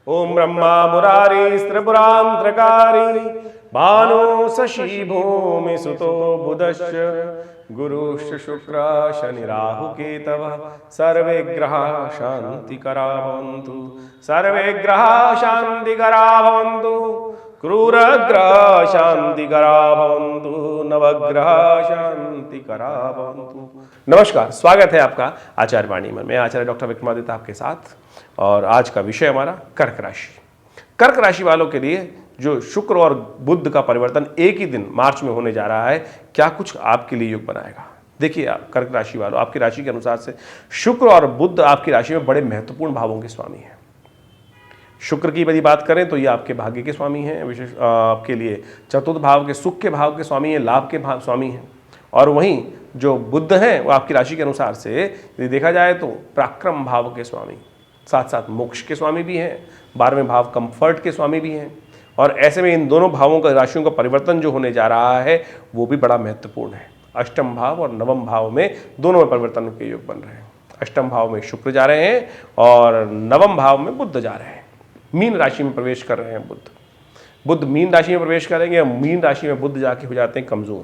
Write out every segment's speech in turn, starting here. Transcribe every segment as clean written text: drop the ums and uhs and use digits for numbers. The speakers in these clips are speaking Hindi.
ओम ब्रह्मा मुरारी त्रिपुरांतकारी भानु शशि भूमि सुतो बुधश्च गुरुश्च शुक्र शनि राहु केतव सर्वे ग्रहा शांतिकरा भवन्तु सर्वे ग्रहा शांतिकरा भवन्तु क्रूरग्रह शांतिकरा भवन्तु नवग्रह शांतिकरा भवन्तु। नमस्कार, स्वागत है आपका आचार्य वाणी में। मैं आचार्य डॉक्टर विक्रमादित्य आपके साथ, और आज का विषय हमारा कर्क राशि। कर्क राशि वालों के लिए जो शुक्र और बुध का परिवर्तन एक ही दिन मार्च में होने जा रहा है, क्या कुछ आपके लिए योग बनाएगा। देखिए आप कर्क राशि वालों, आपकी राशि के अनुसार से शुक्र और बुध आपकी राशि में बड़े महत्वपूर्ण भावों के स्वामी हैं। शुक्र की यदि बात करें तो ये आपके भाग्य के स्वामी हैं, विशेष आपके लिए चतुर्थ भाव के सुख के भाव के स्वामी हैं, लाभ के भाव स्वामी हैं। और वहीं जो बुध हैं वो आपकी राशि के अनुसार से यदि देखा जाए तो पराक्रम भाव के स्वामी, साथ साथ मोक्ष के स्वामी भी हैं, 12वें भाव कंफर्ट के स्वामी भी हैं। और ऐसे में इन दोनों भावों का राशियों का परिवर्तन जो होने जा रहा है वो भी बड़ा महत्वपूर्ण है। अष्टम भाव और नवम भाव में दोनों में परिवर्तन के योग बन रहे हैं। अष्टम भाव में शुक्र जा रहे हैं और नवम भाव में बुध जा रहे हैं। मीन राशि में प्रवेश कर रहे हैं बुध मीन राशि में प्रवेश करेंगे। मीन राशि में बुध जाके हो जाते हैं कमजोर,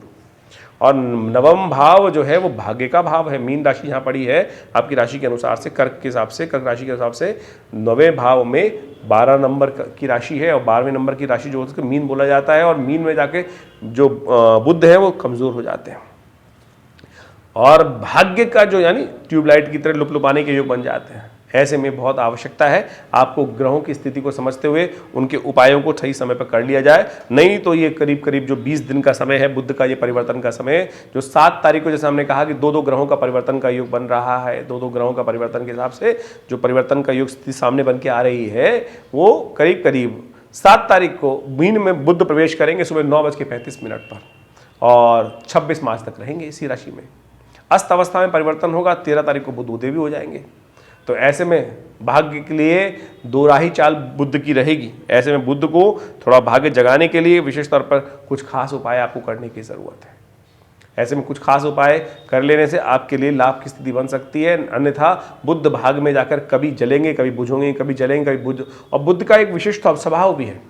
और नवम भाव जो है वो भाग्य का भाव है। मीन राशि यहाँ पड़ी है आपकी राशि के अनुसार से, कर्क के हिसाब से, कर्क राशि के हिसाब से 9वें भाव में 12 नंबर की राशि है, और 12वें नंबर की राशि जो है उसको मीन बोला जाता है। और मीन में जाके जो बुध है वो कमजोर हो जाते हैं, और भाग्य का जो यानी ट्यूबलाइट की तरह लुपलुपाने के योग बन जाते हैं। ऐसे में बहुत आवश्यकता है आपको ग्रहों की स्थिति को समझते हुए उनके उपायों को सही समय पर कर लिया जाए, नहीं तो ये करीब करीब जो 20 दिन का समय है बुध का, ये परिवर्तन का समय, जो 7 तारीख को जैसे हमने कहा कि 2-2 ग्रहों का परिवर्तन का योग बन रहा है, 2-2 ग्रहों का परिवर्तन के हिसाब से जो परिवर्तन का योग स्थिति सामने बन के आ रही है, वो करीब करीब 7 तारीख को मीन में बुध प्रवेश करेंगे सुबह 9:35 पर, और 26 मार्च तक रहेंगे इसी राशि में। अस्त अवस्था में परिवर्तन होगा, 13 तारीख को बुध उदय भी हो जाएंगे। तो ऐसे में भाग्य के लिए दोराही चाल बुध की रहेगी। ऐसे में बुध को थोड़ा भाग्य जगाने के लिए विशेष तौर पर कुछ खास उपाय आपको करने की ज़रूरत है। ऐसे में कुछ खास उपाय कर लेने से आपके लिए लाभ की स्थिति बन सकती है, अन्यथा बुध भाग में जाकर कभी जलेंगे, कभी बुझोंगे, कभी जलेंगे, कभी बुध। और बुध का एक विशिष्ट स्वभाव भी है,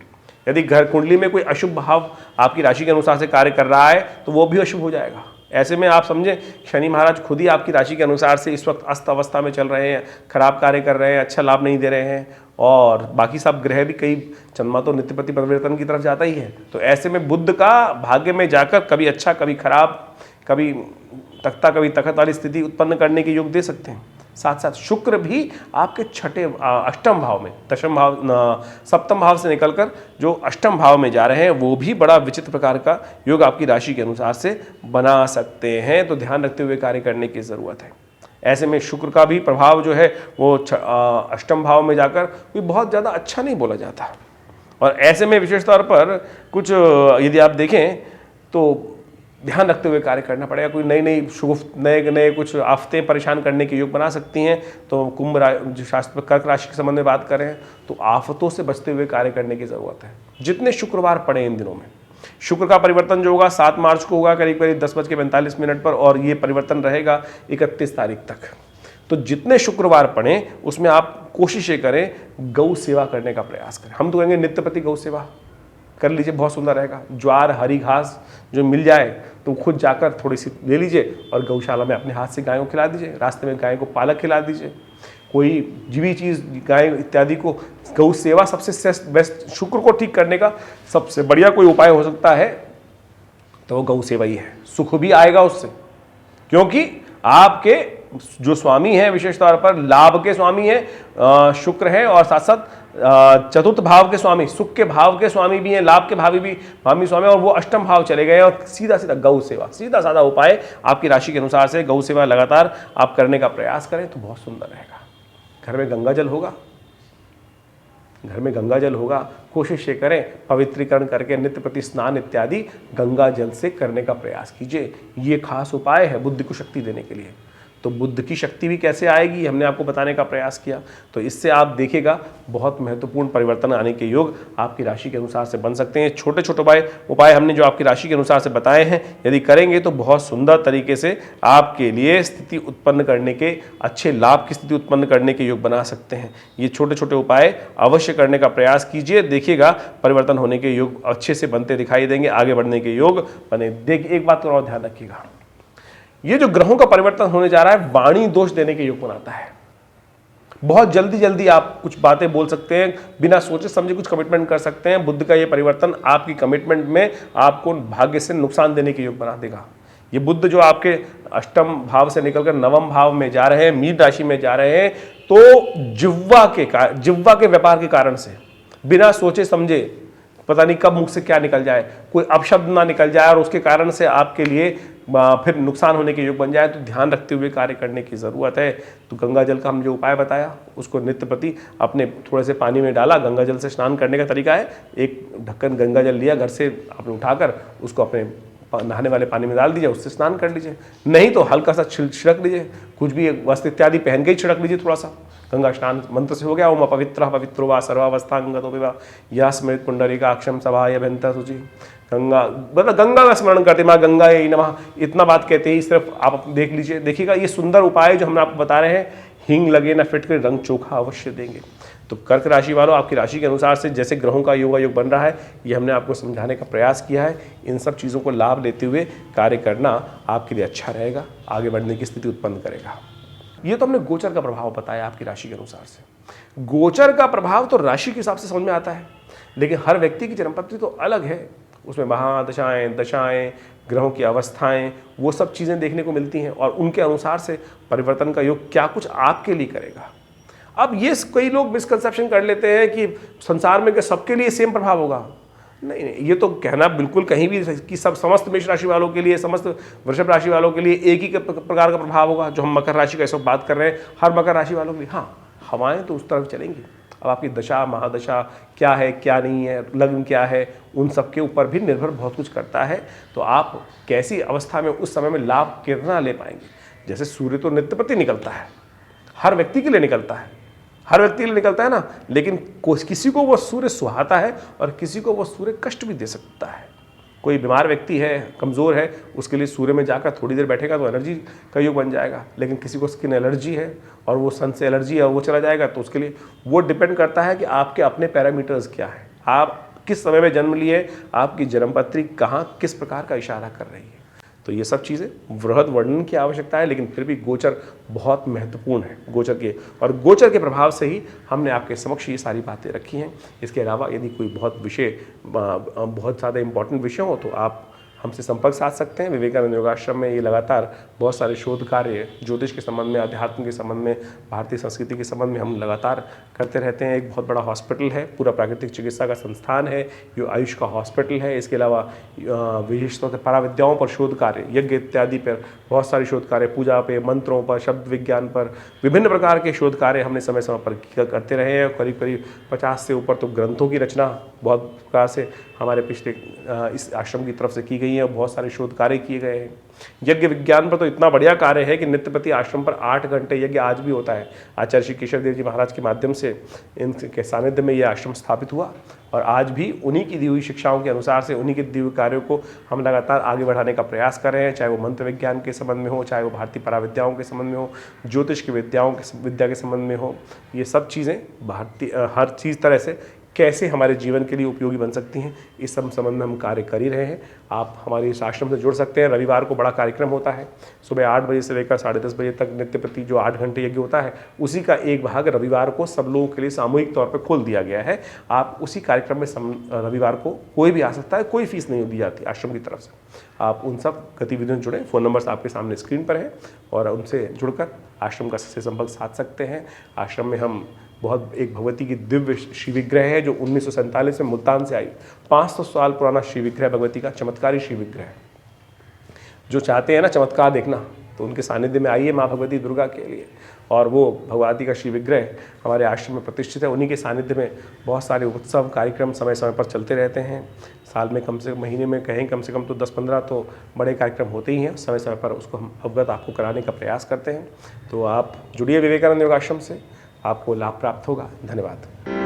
यदि घर कुंडली में कोई अशुभ भाव आपकी राशि के अनुसार से कार्य कर रहा है तो वो भी अशुभ हो जाएगा। ऐसे में आप समझें शनि महाराज खुद ही आपकी राशि के अनुसार से इस वक्त अस्त अवस्था में चल रहे हैं, खराब कार्य कर रहे हैं, अच्छा लाभ नहीं दे रहे हैं, और बाकी सब ग्रह भी कई, चंद्रमा तो नित्यपति परिवर्तन की तरफ जाता ही है। तो ऐसे में बुध का भाग्य में जाकर कभी अच्छा, कभी खराब, कभी तख्ता कभी तखत वाली स्थिति उत्पन्न करने के योग दे सकते हैं। साथ साथ शुक्र भी आपके अष्टम भाव में, सप्तम भाव से निकलकर जो अष्टम भाव में जा रहे हैं, वो भी बड़ा विचित्र प्रकार का योग आपकी राशि के अनुसार से बना सकते हैं। तो ध्यान रखते हुए कार्य करने की ज़रूरत है। ऐसे में शुक्र का भी प्रभाव जो है वो अष्टम भाव में जाकर कोई बहुत ज़्यादा अच्छा नहीं बोला जाता। और ऐसे में विशेष तौर पर कुछ यदि आप देखें तो ध्यान रखते हुए कार्य करना पड़ेगा। कोई नए कुछ आफतें परेशान करने के योग बना सकती हैं। तो जो शास्त्र कर्क राशि के संबंध में बात करें तो आफतों से बचते हुए कार्य करने की ज़रूरत है। जितने शुक्रवार पड़े इन दिनों में, शुक्र का परिवर्तन जो होगा 7 मार्च को होगा करीब करीब 10:45 पर, और ये परिवर्तन रहेगा 31 तारीख तक। तो जितने शुक्रवार पड़े उसमें आप कोशिश ये करें गौ सेवा करने का प्रयास करें। हम तो कहेंगे नित्य प्रति गौ सेवा कर लीजिए, बहुत सुंदर रहेगा। ज्वार, हरी घास जो मिल जाए तो खुद जाकर थोड़ी सी ले लीजिए और गौशाला में अपने हाथ से गायों को खिला दीजिए। रास्ते में गाय को पालक खिला दीजिए, कोई जीवी चीज़ गाय इत्यादि को। गौ सेवा सबसे बेस्ट, शुक्र को ठीक करने का सबसे बढ़िया कोई उपाय हो सकता है तो वो गौ सेवा ही है। सुख भी आएगा उससे, क्योंकि आपके जो स्वामी हैं विशेष तौर पर लाभ के स्वामी हैं शुक्र हैं, और साथ साथ चतुर्थ भाव के स्वामी, सुख के भाव के स्वामी भी हैं, लाभ के भावी स्वामी, और वो अष्टम भाव चले गए। और सीधा सीधा गौ सेवा, सीधा साधा उपाय आपकी राशि के अनुसार से गौ सेवा लगातार आप करने का प्रयास करें तो बहुत सुंदर रहेगा। घर में गंगा जल होगा, कोशिश ये करें पवित्रीकरण करके नित्य प्रति स्नान इत्यादि गंगा जल से करने का प्रयास कीजिए। ये खास उपाय है बुद्धि को शक्ति देने के लिए। तो बुद्ध की शक्ति भी कैसे आएगी हमने आपको बताने का प्रयास किया। तो इससे आप देखिएगा बहुत महत्वपूर्ण परिवर्तन आने के योग आपकी राशि के अनुसार से बन सकते हैं। छोटे छोटे उपाय हमने जो आपकी राशि के अनुसार से बताए हैं, यदि करेंगे तो बहुत सुंदर तरीके से आपके लिए स्थिति उत्पन्न करने के, अच्छे लाभ की स्थिति उत्पन्न करने के योग बना सकते हैं। ये छोटे छोटे उपाय अवश्य करने का प्रयास कीजिए, देखिएगा परिवर्तन होने के योग अच्छे से बनते दिखाई देंगे, आगे बढ़ने के योग बने। देखिए एक बात का और ध्यान रखिएगा, ये जो ग्रहों का परिवर्तन होने जा रहा है वाणी दोष देने के योग बनाता है। बहुत जल्दी जल्दी आप कुछ बातें बोल सकते हैं, बिना सोचे समझे कुछ कमिटमेंट कर सकते हैं। बुद्ध का ये परिवर्तन आपकी कमिटमेंट में आपको भाग्य से नुकसान देने के योग बना देगा। ये बुद्ध जो आपके अष्टम भाव से निकलकर नवम भाव में जा रहे हैं, मीन राशि में जा रहे हैं, तो जिह्वा के व्यापार के कारण से बिना सोचे समझे, पता नहीं कब मुख से क्या निकल जाए, कोई अपशब्द ना निकल जाए और उसके कारण से आपके लिए फिर नुकसान होने के योग बन जाए। तो ध्यान रखते हुए कार्य करने की ज़रूरत है। तो गंगा जल का हम जो उपाय बताया उसको नित्य प्रति अपने थोड़े से पानी में डाला। गंगा जल से स्नान करने का तरीका है, एक ढक्कन गंगा जल लिया घर से आपने उठाकर, उसको अपने नहाने वाले पानी में डाल दीजिए, उससे स्नान कर लीजिए। नहीं तो हल्का सा छिड़क लीजिए, कुछ भी वस्त्र इत्यादि पहन के ही छिड़क लीजिए थोड़ा सा। गंगा स्नान मंत्र से हो गया, ओम अपवित्र पवित्रो वा सर्वावस्थांगतो विवा या स्मृत पुंडरीकाक्षम सभाय अभ्यंतर शुचि। गंगा मतलब गंगा का स्मरण करते माँ गंगा ये नमः, इतना बात कहते ही सिर्फ आप देख लीजिए। देखिएगा ये सुंदर उपाय जो हम आपको बता रहे हैं, हींग लगे ना फिटकर रंग चोखा अवश्य देंगे। तो कर्क राशि वालों, आपकी राशि के अनुसार से जैसे ग्रहों का योग बन रहा है, ये हमने आपको समझाने का प्रयास किया है। इन सब चीज़ों को लाभ लेते हुए कार्य करना आपके लिए अच्छा रहेगा, आगे बढ़ने की स्थिति उत्पन्न करेगा। ये तो हमने गोचर का प्रभाव बताया आपकी राशि के अनुसार से। गोचर का प्रभाव तो राशि के हिसाब से समझ में आता है, लेकिन हर व्यक्ति की जन्मपत्री तो अलग है, उसमें महादशाएं, दशाएं, ग्रहों की अवस्थाएं, वो सब चीज़ें देखने को मिलती हैं और उनके अनुसार से परिवर्तन का योग क्या कुछ आपके लिए करेगा। अब ये कई लोग मिसकंसेप्शन कर लेते हैं कि संसार में सबके लिए सेम प्रभाव होगा। नहीं, ये तो कहना बिल्कुल कहीं भी कि सब समस्त मेष राशि वालों के लिए, समस्त वृषभ राशि वालों के लिए एक ही प्रकार का प्रभाव होगा। जो हम मकर राशि का सब बात कर रहे हैं, हर मकर राशि वालों के लिए हाँ, हवाएं तो उस तरफ चलेंगी। अब आपकी दशा महादशा क्या है, क्या नहीं है, लग्न क्या है, उन सब के ऊपर भी निर्भर बहुत कुछ करता है। तो आप कैसी अवस्था में उस समय में लाभ कितना ले पाएंगे। जैसे सूर्य तो नित्य प्रति निकलता है, हर व्यक्ति के लिए निकलता है, हर व्यक्ति के लिए निकलता है ना, लेकिन किसी को वो सूर्य सुहाता है और किसी को वो सूर्य कष्ट भी दे सकता है। कोई बीमार व्यक्ति है, कमज़ोर है, उसके लिए सूर्य में जाकर थोड़ी देर बैठेगा तो एनर्जी का योग बन जाएगा। लेकिन किसी को स्किन एलर्जी है और वो सन से एलर्जी है, वो चला जाएगा, तो उसके लिए वो डिपेंड करता है कि आपके अपने पैरामीटर्स क्या है, आप किस समय में जन्म लिए, आपकी जन्मपत्री कहाँ किस प्रकार का इशारा कर रही है। तो ये सब चीज़ें वृहद वर्णन की आवश्यकता है, लेकिन फिर भी गोचर बहुत महत्वपूर्ण है। गोचर के प्रभाव से ही हमने आपके समक्ष ये सारी बातें रखी हैं। इसके अलावा यदि कोई बहुत ज़्यादा इंपॉर्टेंट विषय हो तो आप हमसे संपर्क साध सकते हैं। विवेकानंद योगाश्रम में ये लगातार बहुत सारे शोध कार्य ज्योतिष के संबंध में, अध्यात्म के संबंध में, भारतीय संस्कृति के संबंध में हम लगातार करते रहते हैं। एक बहुत बड़ा हॉस्पिटल है, पूरा प्राकृतिक चिकित्सा का संस्थान है, ये आयुष का हॉस्पिटल है। इसके अलावा विशेष तौर से पराविद्याओं पर शोध कार्य, यज्ञ इत्यादि पर बहुत सारे शोध कार्य, पूजा पे, मंत्रों पर, शब्द विज्ञान पर, विभिन्न प्रकार के शोध कार्य हमने समय समय पर करते रहे हैं। करीब करीब 50 से ऊपर तो ग्रंथों की रचना बहुत प्रकार से हमारे पिछले इस आश्रम की तरफ से की गई है, बहुत सारे शोध कार्य किए गए हैं। यज्ञ विज्ञान पर तो इतना बढ़िया कार्य है कि नित्य प्रति आश्रम पर 8 घंटे यज्ञ आज भी होता है। आचार्य श्री केशव देव जी महाराज के माध्यम से इनके सानिध्य में यह आश्रम स्थापित हुआ और आज भी उन्हीं की दी हुई शिक्षाओं के अनुसार से, उन्हीं के दिए हुए कार्यों को हम लगातार आगे बढ़ाने का प्रयास कर रहे हैं। चाहे वो मंत्र विज्ञान के संबंध में हो, चाहे वो भारतीय पराविद्याओं के संबंध में हो, ज्योतिष की विद्या के संबंध में हो, ये सब चीज़ें भारतीय हर चीज़ तरह से कैसे हमारे जीवन के लिए उपयोगी बन सकती हैं, इस सब संबंध में हम कार्य कर ही रहे हैं। आप हमारे इस आश्रम से जुड़ सकते हैं। रविवार को बड़ा कार्यक्रम होता है, सुबह 8 बजे से लेकर 10:30 बजे तक नित्य प्रति जो 8 घंटे यज्ञ होता है, उसी का एक भाग रविवार को सब लोगों के लिए सामूहिक तौर पर खोल दिया गया है। आप उसी कार्यक्रम में रविवार को कोई भी आ सकता है, कोई फीस नहीं दी जाती आश्रम की तरफ से। आप उन सब गतिविधियों से जुड़ें, फ़ोन नंबर्स आपके सामने स्क्रीन पर हैं और उनसे जुड़कर आश्रम का से संपर्क साध सकते हैं। आश्रम में हम एक भगवती की दिव्य श्री विग्रह है जो 1947 में मुल्तान से आई, 500 साल पुराना श्री विग्रह भगवती का, चमत्कारी श्री विग्रह। जो चाहते हैं ना चमत्कार देखना, तो उनके सानिध्य में आइए माँ भगवती दुर्गा के लिए। और वो भगवती का श्री विग्रह हमारे आश्रम में प्रतिष्ठित है। उन्हीं के सानिध्य में बहुत सारे उत्सव कार्यक्रम समय समय पर चलते रहते हैं। साल में कम से महीने में कहें कम से कम तो 10-15 तो बड़े कार्यक्रम होते ही हैं। समय समय पर उसको हम अवगत आपको कराने का प्रयास करते हैं। तो आप जुड़िए विवेकानंद योगाश्रम से, आपको लाभ प्राप्त होगा। धन्यवाद।